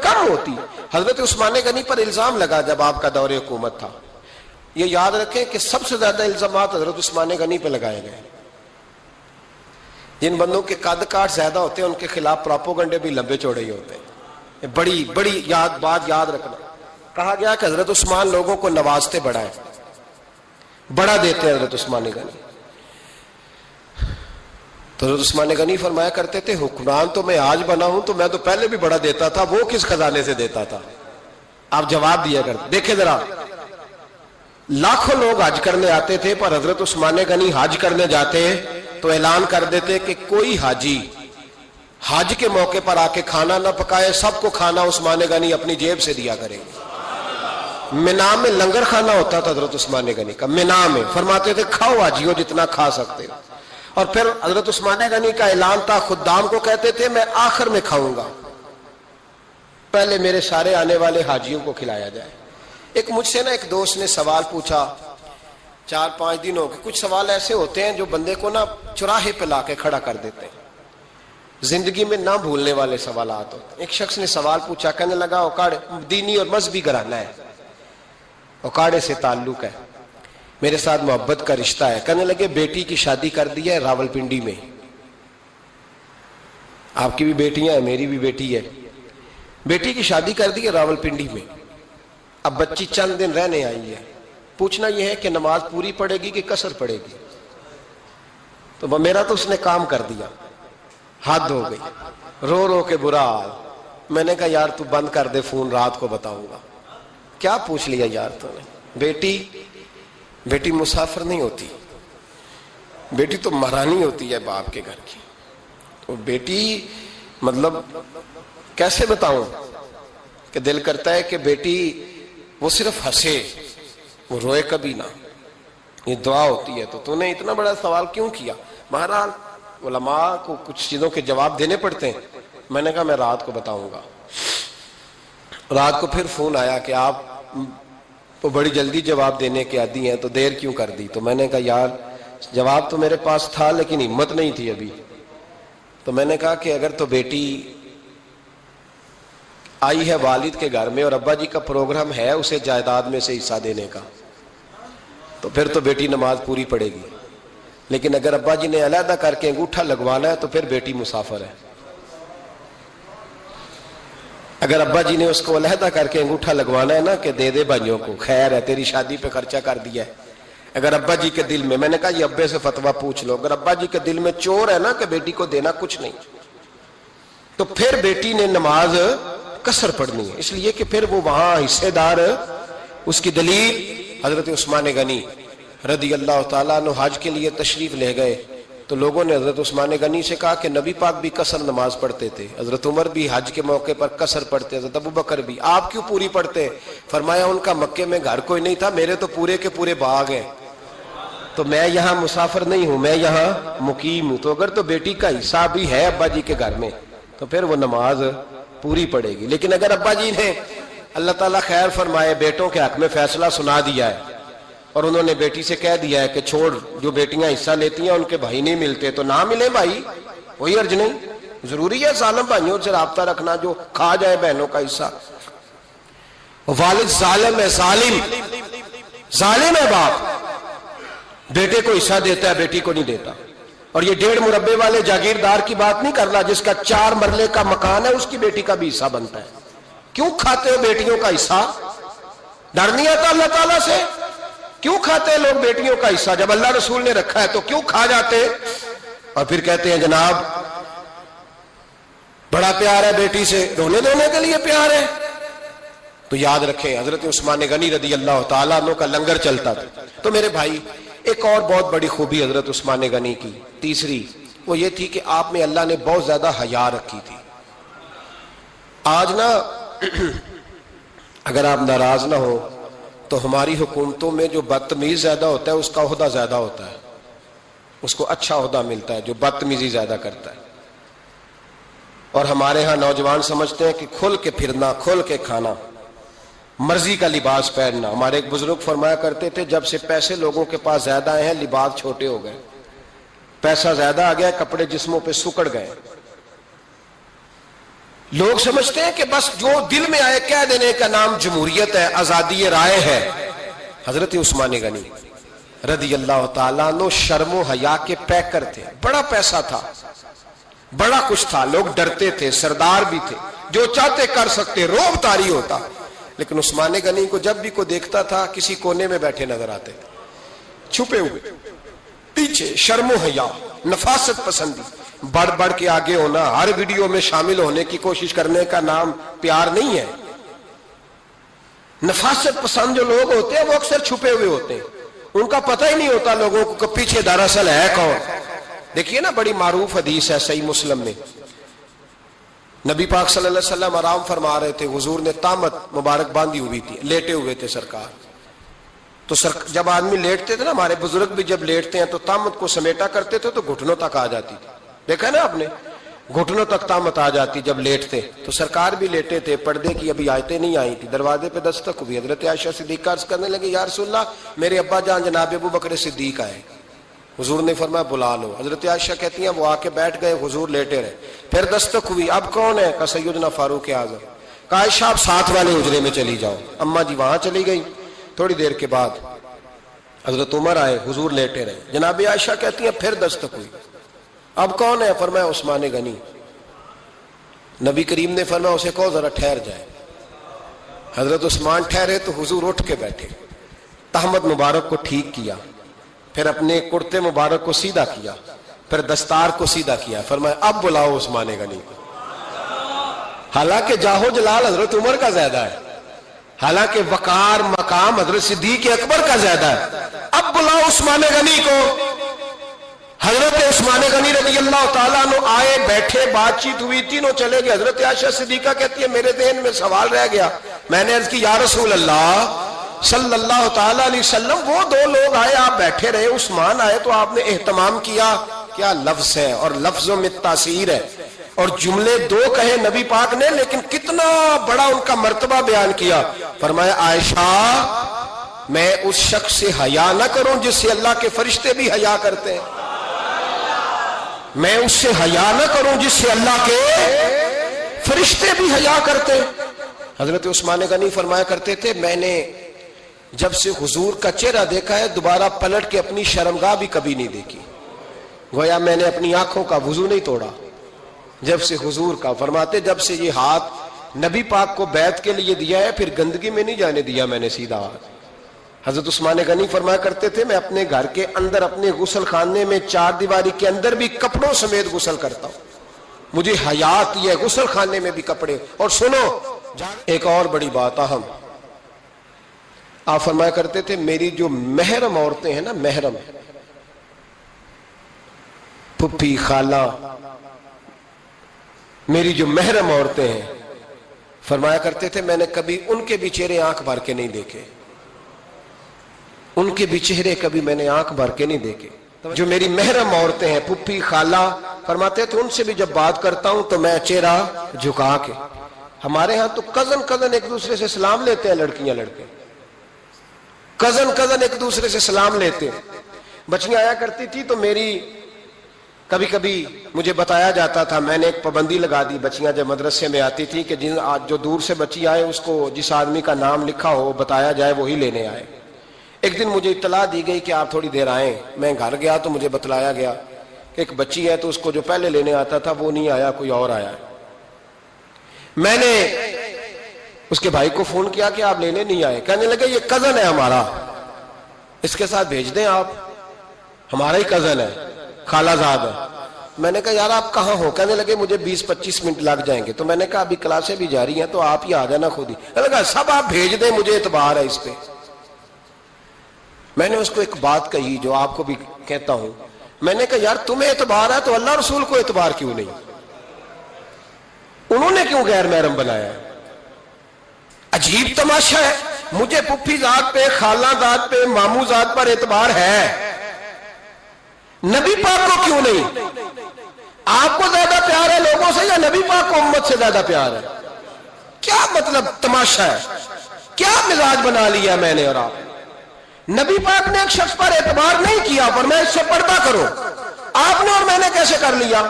کم ہوتی ہے۔ حضرت عثمان غنی پر الزام لگا جب آپ کا دور حکومت تھا، یہ یاد رکھیں کہ سب سے زیادہ الزامات حضرت عثمان غنی پہ لگائے گئے۔ جن بندوں کے قد کاٹ زیادہ ہوتے ہیں ان کے خلاف پراپوگنڈے بھی لمبے چوڑے ہی ہوتے ہیں۔ بڑی بات یاد رکھنا، کہا گیا کہ حضرت عثمان لوگوں کو نوازتے بڑا ہے، بڑا دیتے ہیں حضرت عثمان غنی۔ تو حضرت عثمان غنی فرمایا کرتے تھے حکمران تو میں آج بنا ہوں تو میں تو پہلے بھی بڑا دیتا تھا، وہ کس خزانے سے دیتا تھا؟ آپ جواب دیا کرتے۔ دیکھیں ذرا، لاکھوں لوگ حج کرنے آتے تھے، پر حضرت عثمان غنی حج کرنے جاتے تو اعلان کر دیتے کہ کوئی حاجی حج کے موقع پر آ کے کھانا نہ پکائے، سب کو کھانا عثمان غنی اپنی جیب سے دیا کریں گے۔ مینا میں لنگر کھانا ہوتا تھا حضرت عثمان غنی کا، مینا میں فرماتے تھے کھاؤ حاجیو جتنا کھا سکتے ہو، اور پھر حضرت عثمان غنی کا اعلان تھا، خدام کو کہتے تھے میں آخر میں کھاؤں گا، پہلے میرے سارے آنے والے حاجیوں کو کھلایا جائے۔ ایک مجھ سے ایک دوست نے سوال پوچھا 4-5 دن ہو گئے، کچھ سوال ایسے ہوتے ہیں جو بندے کو چوراہے پہ لا کے کھڑا کر دیتے ہیں، زندگی میں نہ بھولنے والے سوالات ہوتے ہیں۔ ایک شخص نے سوال پوچھا، کہنے لگا اوکاڑے دینی اور مذہبی گھرانہ ہے، اوکاڑے سے تعلق ہے، میرے ساتھ محبت کا رشتہ ہے، کہنے لگے بیٹی کی شادی کر دی ہے راولپنڈی میں، آپ کی بھی بیٹیاں ہیں میری بھی بیٹی ہے، بیٹی کی شادی کر دی ہے راولپنڈی میں، اب بچی چند دن رہنے آئی ہے، پوچھنا یہ ہے کہ نماز پوری پڑے گی کہ قصر پڑے گی؟ تو میرا تو اس نے کام کر دیا، حد ہو گئی، رو رو کے برا حال۔ میں نے کہا یار تو بند کر دے فون، رات کو بتاؤں گا۔ کیا پوچھ لیا یار تو نے؟ بیٹی مسافر نہیں ہوتی، بیٹی تو مہرانی ہوتی ہے باپ کے گھر کی، وہ بیٹی مطلب کیسے بتاؤں کہ دل کرتا ہے کہ بیٹی وہ صرف ہنسے، وہ روئے کبھی نہ، یہ دعا ہوتی ہے۔ تو نے اتنا بڑا سوال کیوں کیا؟ بہرحال علماء کو کچھ چیزوں کے جواب دینے پڑتے ہیں۔ میں نے کہا میں رات کو بتاؤں گا۔ رات کو پھر فون آیا کہ آپ وہ بڑی جلدی جواب دینے کے عادی ہیں تو دیر کیوں کر دی؟ تو میں نے کہا یار جواب تو میرے پاس تھا لیکن ہمت نہیں تھی ابھی۔ تو میں نے کہا کہ اگر تو بیٹی آئی ہے والد کے گھر میں اور ابا جی کا پروگرام ہے اسے جائیداد میں سے حصہ دینے کا، تو پھر تو بیٹی نماز پوری پڑے گی، لیکن اگر ابا جی نے علیحدہ کر کے انگوٹھا لگوانا ہے تو پھر بیٹی مسافر ہے۔ اگر ابا جی نے اس کو علیحدہ کر کے انگوٹھا لگوانا ہے نا کہ دے دے بھائیوں کو، خیر ہے تیری شادی پہ خرچہ کر دیا ہے، اگر ابا جی کے دل میں نے کہا یہ ابے سے فتویٰ پوچھ لو، اگر ابا جی کے دل میں چور ہے نا کہ بیٹی کو دینا کچھ نہیں، تو پھر بیٹی نے نماز قصر پڑھنی ہے، اس لیے کہ پھر وہ وہاں حصے دار۔ اس کی دلیل حضرت عثمان غنی رضی اللہ تعالیٰ عنہ حج کے لیے تشریف لے گئے تو لوگوں نے حضرت عثمان غنی سے کہا کہ نبی پاک بھی قصر نماز پڑھتے تھے، حضرت عمر بھی حج کے موقع پر قصر پڑھتے، حضرت ابو بکر بھی، آپ کیوں پوری پڑھتے؟ فرمایا ان کا مکے میں گھر کوئی نہیں تھا، میرے تو پورے کے پورے باغ ہیں، تو میں یہاں مسافر نہیں ہوں، میں یہاں مقیم ہوں، تو اگر تو بیٹی کا حصہ بھی ہے ابا جی کے گھر میں تو پھر وہ نماز پوری پڑے گی۔ لیکن اگر ابا جی نے اللہ تعالیٰ خیر فرمائے بیٹوں کے حق میں فیصلہ سنا دیا ہے اور انہوں نے بیٹی سے کہہ دیا ہے کہ چھوڑ، جو بیٹیاں حصہ لیتی ہیں ان کے بھائی نہیں ملتے تو نہ ملے بھائی، کوئی عرض نہیں، ضروری ہے ظالم بھائیوں سے رابطہ رکھنا جو کھا جائے بہنوں کا حصہ۔ والد ظالم ہے، ظالم ہے باپ، بیٹے کو حصہ دیتا ہے بیٹی کو نہیں دیتا۔ اور یہ 1.5 مربے والے جاگیردار کی بات نہیں کر رہا، جس کا 4 مرلے کا مکان ہے اس کی بیٹی کا بھی حصہ بنتا ہے۔ کیوں کھاتے ہو بیٹیوں کا حصہ؟ ڈر نہیں آتا اللہ تعالیٰ سے؟ کیوں کھاتے ہیں لوگ بیٹیوں کا حصہ؟ جب اللہ رسول نے رکھا ہے تو کیوں کھا جاتے؟ اور پھر کہتے ہیں جناب بڑا پیار ہے بیٹی سے، رونے دھونے کے لیے پیار ہے۔ تو یاد رکھیں حضرت عثمان غنی رضی اللہ تعالیٰ عنہ کا لنگر چلتا تھا۔ تو میرے بھائی ایک اور بہت بڑی خوبی حضرت عثمان غنی کی تیسری وہ یہ تھی کہ آپ میں اللہ نے بہت زیادہ حیا رکھی تھی۔ آج نا اگر آپ ناراض نہ ہو تو ہماری حکومتوں میں جو بدتمیز زیادہ ہوتا ہے اس کا عہدہ زیادہ ہوتا ہے، اس کو اچھا عہدہ ملتا ہے جو بدتمیزی زیادہ کرتا ہے۔ اور ہمارے ہاں نوجوان سمجھتے ہیں کہ کھل کے پھرنا، کھل کے کھانا، مرضی کا لباس پہننا۔ ہمارے ایک بزرگ فرمایا کرتے تھے جب سے پیسے لوگوں کے پاس زیادہ آئے ہیں لباس چھوٹے ہو گئے، پیسہ زیادہ آ گیا کپڑے جسموں پہ سکڑ گئے۔ لوگ سمجھتے ہیں کہ بس جو دل میں آئے کہہ دینے کا نام جمہوریت ہے، آزادی رائے ہے۔ حضرت عثمان غنی رضی اللہ تعالیٰ عنہ شرم و حیا کے پیکر تھے، بڑا پیسہ تھا، بڑا کچھ تھا، لوگ ڈرتے تھے، سردار بھی تھے، جو چاہتے کر سکتے، روب طاری ہوتا۔ لیکن عثمان غنی کو جب بھی کوئی دیکھتا تھا کسی کونے میں بیٹھے نظر آتے تھے، چھپے ہوئے، پیچھے، شرم و حیا، نفاست پسندی، بڑھ بڑھ کے آگے ہونا، ہر ویڈیو میں شامل ہونے کی کوشش کرنے کا نام پیار نہیں ہے۔ نفاست پسند جو لوگ ہوتے ہیں وہ اکثر چھپے ہوئے ہوتے ہیں، ان کا پتہ ہی نہیں ہوتا لوگوں کو کہ پیچھے دراصل ہے کون۔ دیکھیے نا بڑی معروف حدیث ہے صحیح مسلم میں، نبی پاک صلی اللہ علیہ وسلم آرام فرما رہے تھے، حضور نے تامت مبارک باندھی ہوئی تھی، لیٹے ہوئے تھے سرکار۔ تو جب آدمی لیٹتے تھے نا، ہمارے بزرگ بھی جب لیٹتے ہیں تو تامت کو سمیٹا کرتے تھے تو گھٹنوں تک آ جاتی تھی، دیکھا نا آپ نے، گھٹنوں تک تامت آ جاتی جب لیٹتے۔ تو سرکار بھی لیٹے تھے، پردے کی ابھی آیتیں نہیں آئی تھی، دروازے پہ دستک ہوئی، حضرت عائشہ صدیقہ عرض کرنے لگے یا رسول اللہ میرے ابا جان جناب ابو بکر صدیق آئے۔ حضور نے فرمایا بلا لو۔ حضرت عائشہ کہتی ہیں وہ آ کے بیٹھ گئے، حضور لیٹے رہے، پھر دستک ہوئی، اب کون ہے؟ کہا سیدنا فاروق اعظم۔ کہا عائشہ آپ ساتھ والے حجرے میں چلی جاؤ۔ اماں جی وہاں چلی گئی۔ تھوڑی دیر کے بعد حضرت عمر آئے، حضور لیٹے رہے، جناب عائشہ کہتی ہیں پھر دستک ہوئی، اب کون ہے؟ فرمایا عثمان غنی۔ نبی کریم نے فرمایا اسے کہو ذرا ٹھہر جائے۔ حضرت عثمان ٹھہرے تو حضور اٹھ کے بیٹھے، تہمت مبارک کو ٹھیک کیا، پھر اپنے کرتے مبارک کو سیدھا کیا، پھر دستار کو سیدھا کیا، فرمایا اب بلاؤ عثمان غنی کو۔ حالانکہ جاہو جلال حضرت عمر کا زیادہ ہے، حالانکہ وقار مقام حضرت صدیق اکبر کا زیادہ ہے، اب بلاؤ عثمان غنی کو۔ حضرت عثمان غنی رضی اللہ تعالیٰ عنہ آئے، بیٹھے، بات چیت ہوئی، تینوں چلے گئے۔ حضرت عائشہ صدیقہ کہتی ہے میرے ذہن میں سوال رہ گیا، میں نے عرض کی یا رسول اللہ صلی اللہ تعالیٰ علیہ وسلم وہ دو لوگ آئے، آپ بیٹھے رہے، عثمان آئے تو آپ نے اہتمام کیا، کیا لفظ ہے، اور لفظوں میں تاثیر ہے، اور جملے دو کہے نبی پاک نے لیکن کتنا بڑا ان کا مرتبہ بیان کیا۔ فرمایا عائشہ میں اس شخص سے حیا نہ کروں جس سے اللہ کے فرشتے بھی حیا کرتے ہیں، میں اس سے حیا نہ کروں جس سے اللہ کے فرشتے بھی حیا کرتے ہیں۔ حضرت عثمان غنی فرمایا کرتے تھے میں نے جب سے حضور کا چہرہ دیکھا ہے دوبارہ پلٹ کے اپنی شرمگاہ بھی کبھی نہیں دیکھی، گویا میں نے اپنی آنکھوں کا وضو نہیں توڑا جب سے حضور کا۔ فرماتے جب سے یہ ہاتھ نبی پاک کو بیعت کے لیے دیا ہے پھر گندگی میں نہیں جانے دیا میں نے سیدھا ہاتھ۔ حضرت عثمان غنی فرمایا کرتے تھے میں اپنے گھر کے اندر اپنے غسل خانے میں 4 دیواری کے اندر بھی کپڑوں سمیت غسل کرتا ہوں، مجھے حیات یہ غسل خانے میں بھی کپڑے. اور سنو ایک اور بڑی بات اہم، آپ فرمایا کرتے تھے میری جو محرم عورتیں ہیں نا، محرم پھپھی خالہ، میری جو محرم عورتیں ہیں، فرمایا کرتے تھے میں نے کبھی ان کے بھی چہرے آنکھ بھر کے نہیں دیکھے، ان کے بھی چہرے کبھی میں نے آنکھ بھر کے نہیں دیکھے. جو میری محرم عورتیں ہیں پھپھی خالہ، فرماتے تھے ان سے بھی جب بات کرتا ہوں تو میں چہرہ جھکا کے. ہمارے ہاں تو کزن ایک دوسرے سے سلام لیتے ہیں، لڑکیاں لڑکے کزن ایک دوسرے سے سلام لیتے ہیں. بچیاں آیا کرتی تھی تو میری کبھی کبھی مجھے بتایا جاتا تھا، میں نے ایک پابندی لگا دی، بچیاں جب مدرسے میں آتی تھی کہ جو دور سے بچی آئے اس کو جس آدمی کا نام لکھا ہو بتایا جائے وہی لینے آئے. ایک دن مجھے اطلاع دی گئی کہ آپ تھوڑی دیر آئیں. میں گھر گیا تو مجھے بتلایا گیا کہ ایک بچی ہے تو اس کو جو پہلے لینے آتا تھا وہ نہیں آیا، کوئی اور آیا. میں نے اس کے بھائی کو فون کیا کہ آپ لینے نہیں آئے. کہنے لگے یہ کزن ہے ہمارا، اس کے ساتھ بھیج دیں، آپ ہمارا ہی کزن ہے، خالہ زاد ہے. میں نے کہا یار آپ کہاں ہو؟ کہنے لگے مجھے 20-25 منٹ لگ جائیں گے. تو میں نے کہا ابھی کلاسیں بھی جاری ہیں تو آپ ہی آ جانا خود ہی. کہنے لگا سب آپ بھیج دیں، مجھے اعتبار ہے اس پہ. میں نے اس کو ایک بات کہی جو آپ کو بھی کہتا ہوں، میں نے کہا یار تمہیں اعتبار ہے تو اللہ رسول کو اعتبار کیوں نہیں؟ انہوں نے کیوں غیر محرم بنایا؟ عجیب تماشا ہے. مجھے پھپھی ذات پہ، خالہ ذات پہ، ماموں ذات پر اعتبار ہے، نبی پاک کو کیوں نہیں؟ آپ کو زیادہ پیار ہے لوگوں سے یا نبی پاک کو امت سے زیادہ پیار ہے؟ کیا مطلب تماشا ہے؟ کیا مزاج بنا لیا میں نے اور آپ؟ نبی پاک نے ایک شخص پر اعتبار نہیں کیا، پر میں اس سے پردہ کرو. آپ نے اور میں نے کیسے کر لیا؟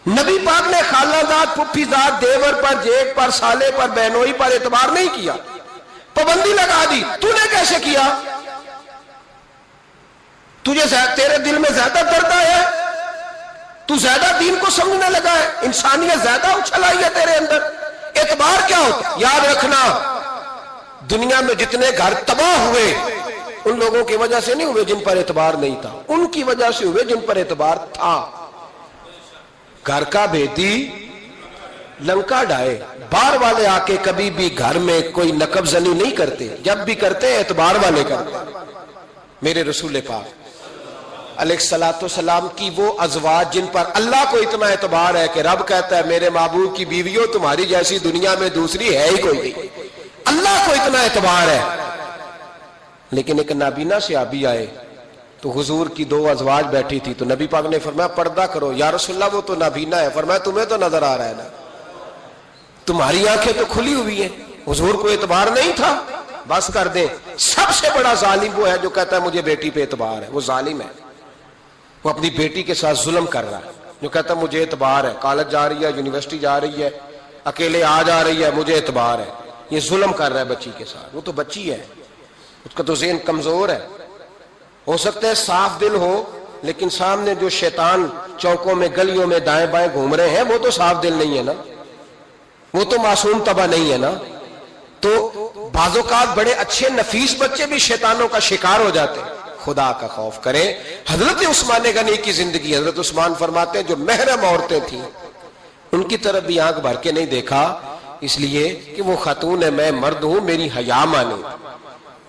نبی پاک نے خالہ ذات، پھپھی ذات، دیور پر، جیٹ پر، سالے پر، بہنوئی پر اعتبار نہیں کیا، پابندی لگا دی. تو نے کیسے کیا؟ تیرے دل میں زیادہ درد ہے، تو زیادہ دین کو سمجھنے لگا ہے، انسانیت زیادہ اچھل آئی ہے تیرے اندر. اعتبار کیا ہوتا؟ یاد رکھنا دنیا میں جتنے گھر تباہ ہوئے ان لوگوں کی وجہ سے نہیں ہوئے جن پر اعتبار نہیں تھا، ان کی وجہ سے ہوئے جن پر اعتبار تھا. گھر کا بیٹی لنکا ڈھائے، باہر والے آ کے کبھی بھی گھر میں کوئی نقب زنی نہیں کرتے، جب بھی کرتے اعتبار والے کرتے. میرے رسول پاک علیہ الصلوۃ والسلام کی وہ ازواج جن پر اللہ کو اتنا اعتبار ہے کہ رب کہتا ہے میرے محبوب کی بیویوں تمہاری جیسی دنیا میں دوسری ہے ہی کوئی نہیں. اللہ کو اتنا اعتبار ہے. لیکن ایک نابینا صحابی آئے تو حضور کی 2 ازواج بیٹھی تھی تو نبی پاک نے فرمایا پردہ کرو. یا رسول اللہ وہ تو نابینا ہے. فرمایا تمہیں تو نظر آ رہا ہے نا، تمہاری آنکھیں تو کھلی ہوئی ہیں. حضور کو اعتبار نہیں تھا. بس کر دیں. سب سے بڑا ظالم وہ ہے جو کہتا ہے مجھے بیٹی پہ اعتبار ہے. وہ ظالم ہے، وہ اپنی بیٹی کے ساتھ ظلم کر رہا ہے. جو کہتا ہے مجھے اعتبار ہے، کالج جا رہی ہے، یونیورسٹی جا رہی ہے، اکیلے آ جا رہی ہے، مجھے اعتبار ہے. یہ ظلم کر رہا ہے بچی کے ساتھ. وہ تو بچی ہے، اس کا تو ذہن کمزور ہے. ہو سکتا ہے صاف دل ہو، لیکن سامنے جو شیطان چوکوں میں گلیوں میں دائیں بائیں گھوم رہے ہیں وہ تو صاف دل نہیں ہے نا، وہ تو معصوم طبع نہیں ہے نا. تو بعض اوقات بڑے اچھے نفیس بچے بھی شیطانوں کا شکار ہو جاتے ہیں. خدا کا خوف کریں. حضرت عثمان غنی کی زندگی، حضرت عثمان فرماتے ہیں جو محرم عورتیں تھیں ان کی طرف بھی آنکھ بھر کے نہیں دیکھا، اس لیے کہ وہ خاتون ہے، میں مرد ہوں، میری حیا مانے.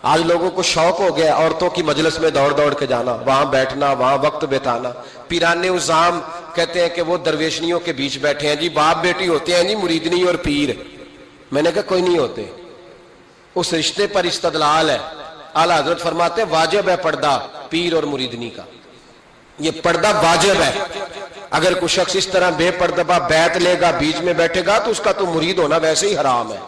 آج لوگوں کو شوق ہو گیا عورتوں کی مجلس میں دوڑ دوڑ کے جانا، وہاں بیٹھنا، وہاں وقت بتانا. پیرانے عظام کہتے ہیں کہ وہ درویشنیوں کے بیچ بیٹھے ہیں جی، باپ بیٹی ہوتے ہیں جی، مریدنی اور پیر. میں نے کہا کوئی نہیں ہوتے. اس رشتے پر استدلال ہے. اعلیٰ حضرت فرماتے ہیں واجب ہے پردہ پیر اور مریدنی کا. یہ پردہ واجب ہے. اگر کوئی شخص اس طرح بے پردہ بیعت لے گا، بیچ میں بیٹھے گا، تو اس کا تو مرید ہونا ویسے ہی حرام ہے،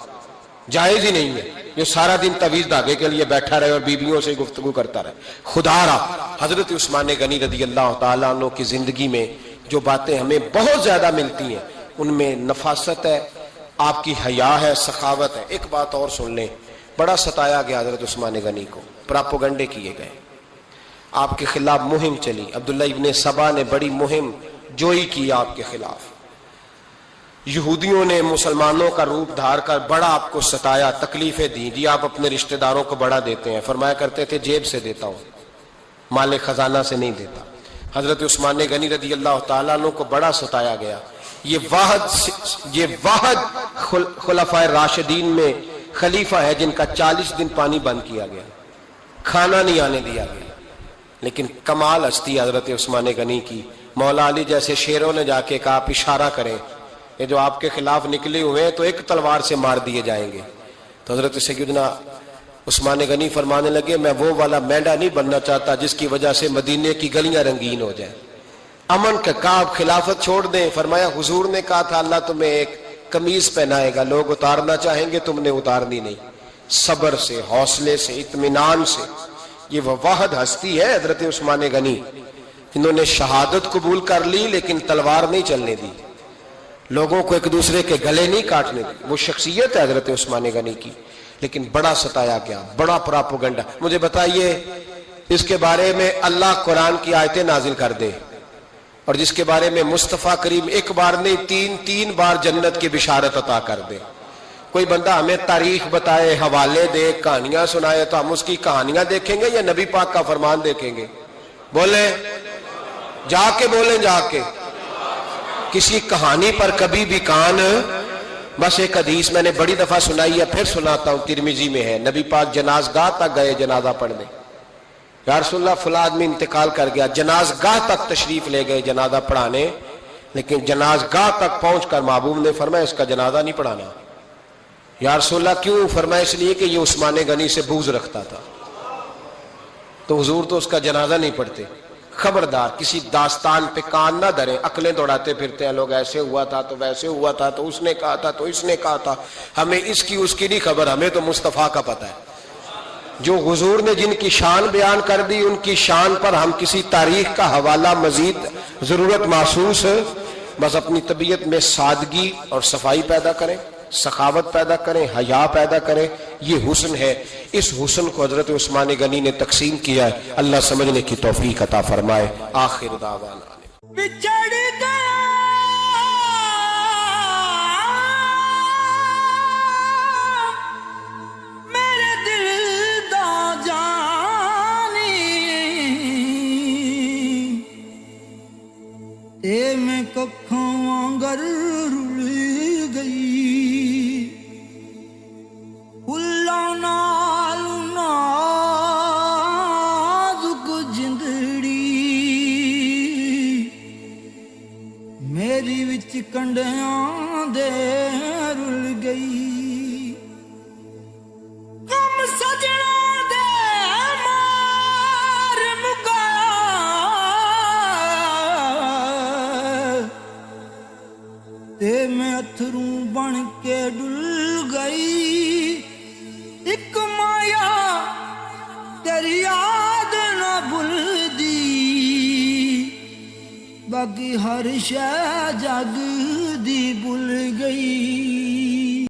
جائز ہی نہیں ہے. جو سارا دن تویز دھاگے کے لیے بیٹھا رہے اور بیویوں سے گفتگو کرتا رہے. خدا را حضرت عثمان غنی رضی اللہ تعالیٰ عنہ کی زندگی میں جو باتیں ہمیں بہت زیادہ ملتی ہیں ان میں نفاست ہے، آپ کی حیا ہے، سخاوت ہے. ایک بات اور سن لیں، بڑا ستایا گیا حضرت عثمان غنی کو، پراپوگنڈے کیے گئے، آپ کے خلاف مہم چلی. عبداللہ ابن سبا نے بڑی مہم جوئی کی آپ کے خلاف. یہودیوں نے مسلمانوں کا روپ دھار کر بڑا آپ کو ستایا، تکلیفیں دی. جی آپ اپنے رشتہ داروں کو بڑا دیتے ہیں. فرمایا کرتے تھے جیب سے دیتا ہوں، مال خزانہ سے نہیں دیتا. حضرت عثمان غنی رضی اللہ تعالیٰ عنہ کو بڑا ستایا گیا. یہ واحد خلفائے راشدین میں خلیفہ ہے جن کا 40 دن پانی بند کیا گیا، کھانا نہیں آنے دیا گیا. لیکن کمال ہستی حضرت عثمان غنی کی. مولا علی جیسے شیروں نے جا کے کہا آپ اشارہ کریں، یہ جو آپ کے خلاف نکلے ہوئے ہیں تو ایک تلوار سے مار دیے جائیں گے. تو حضرت سیدنا عثمان غنی فرمانے لگے میں وہ والا مینڈا نہیں بننا چاہتا جس کی وجہ سے مدینے کی گلیاں رنگین ہو جائیں. امن کا کہا آپ خلافت چھوڑ دیں. فرمایا حضور نے کہا تھا اللہ تمہیں ایک قمیض پہنائے گا، لوگ اتارنا چاہیں گے تم نے اتارنی نہیں. صبر سے، حوصلے سے، اطمینان سے. یہ وہ واحد ہستی ہے حضرت عثمان غنی، انہوں نے شہادت قبول کر لی لیکن تلوار نہیں چلنے دی، لوگوں کو ایک دوسرے کے گلے نہیں کاٹنے دی. وہ شخصیت ہے حضرت عثمان غنی کی. لیکن بڑا ستایا گیا، بڑا پراپوگنڈا. مجھے بتائیے اس کے بارے میں اللہ قرآن کی آیتیں نازل کر دے اور جس کے بارے میں مصطفیٰ کریم ایک بار نہیں تین بار جنت کی بشارت عطا کر دے. کوئی بندہ ہمیں تاریخ بتائے، حوالے دے، کہانیاں سنائے تو ہم اس کی کہانیاں دیکھیں گے یا نبی پاک کا فرمان دیکھیں گے؟ بولیں، جا کے بولیں، جا کے. کسی کہانی پر کبھی بھی کان. بس ایک حدیث میں نے بڑی دفعہ سنائی ہے، پھر سناتا ہوں، ترمذی میں ہے. نبی پاک جنازگاہ تک گئے جنازہ پڑھنے. یا رسول اللہ فلاں آدمی انتقال کر گیا. جنازگاہ تک تشریف لے گئے جنازہ پڑھانے، لیکن جنازگاہ تک پہنچ کر محبوب نے فرمایا اس کا جنازہ نہیں پڑھانا. یا رسول اللہ کیوں؟ فرمایا اس لیے کہ یہ عثمان غنی سے بغض رکھتا تھا. تو حضور تو اس کا جنازہ نہیں پڑھتے. خبردار کسی داستان پہ کان نہ دھریں. عقلیں دوڑاتے پھرتے ہیں لوگ، ایسے ہوا تھا تو ویسے ہوا تھا تو اس نے کہا تھا تو اس نے کہا تھا. ہمیں اس کی اس کی نہیں خبر، ہمیں تو مصطفیٰ کا پتہ ہے. جو حضور نے جن کی شان بیان کر دی ان کی شان پر ہم کسی تاریخ کا حوالہ مزید ضرورت محسوس ہے. بس اپنی طبیعت میں سادگی اور صفائی پیدا کریں، سخاوت پیدا کریں، حیا پیدا کریں. یہ حسن ہے. اس حسن کو حضرت عثمان غنی نے تقسیم کیا ہے. اللہ سمجھنے کی توفیق عطا فرمائے. آخر دعوانا بچھڑ گیا میرے دل دا جانی تے میں ککھاں وانگر رل گئی اللہ نال نازک جندڑی میری وچ کنڈیاں دے رل گئی. غم سجنا دے مار مکا تے میں اتھروں بن کے ڈل گئی. ایک مایا تیری یاد نہ بھلدی باقی ہر شے جگ دی